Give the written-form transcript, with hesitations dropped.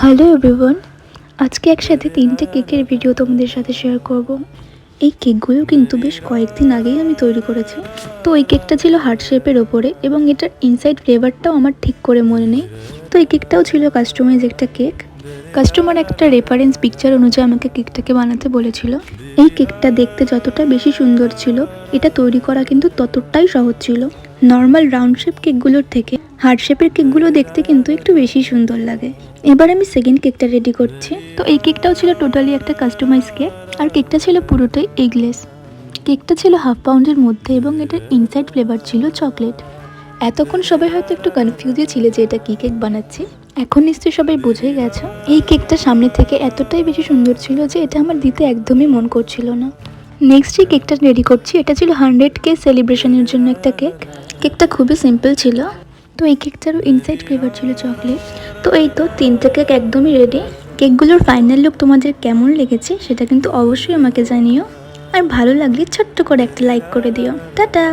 Hello everyone, আজকে একসাথে 3টে কেকের ভিডিও তোমাদের সাথে শেয়ার করব। এই কেকগুলো কিন্তু বেশ কয়েকদিন আগেই আমি তৈরি করেছি। তো এই কেকটা ছিল হার্ট শেপের ওপরে এবং এটার ইনসাইড ফ্লেভারটাও আমার ঠিক করে মনে নেই। তো এই কেকটাও ছিল কাস্টমাইজ একটা কেক। কাস্টমার একটা রেফারেন্স পিকচার অনুযায়ী আমাকে কেকটাকে বানাতে বলেছিল। এই কেকটা দেখতে যতটা বেশি সুন্দর ছিল, এটা তৈরি করা কিন্তু ততটাই সহজ ছিল। নর্মাল রাউন্ড শেপ কেকগুলোর থেকে হার্ট শেপের কেকগুলো দেখতে কিন্তু একটু বেশি সুন্দর লাগে। এবার আমি সেকেন্ড কেকটা রেডি করছি। তো এই কেকটাও ছিল টোটালি একটা কাস্টমাইজ কেক, আর কেকটা ছিল পুরোটাই এগলেস। কেকটা ছিল 1/2 পাউন্ডের মধ্যে এবং এটার ইনসাইড ফ্লেভার ছিল চকলেট। এতক্ষণ সবাই হয়তো একটু কনফিউজে ছিল যে এটা কী কেক বানাচ্ছি। এখন নিশ্চয়ই সবাই বুঝেই গেছো। এই কেকটা সামনে থেকে এতটাই বেশি সুন্দর ছিল যে এটা আমার দিতে একদমই মন করছিল না। নেক্সট যে কেকটা রেডি করছি, এটা ছিল 100K সেলিব্রেশনের জন্য একটা কেক। কেকটা খুবই সিম্পল ছিল। তো এই কেকটারও ইনসাইড ফ্লেভার ছিল চকলেট। তো এই তো 3টে কেক একদমই রেডি। কেকগুলোর ফাইনাল লুক তোমাদের কেমন লেগেছে সেটা কিন্তু অবশ্যই আমাকে জানিও। আর ভালো লাগলে ছোট্ট করে একটা লাইক করে দিও। টাটা।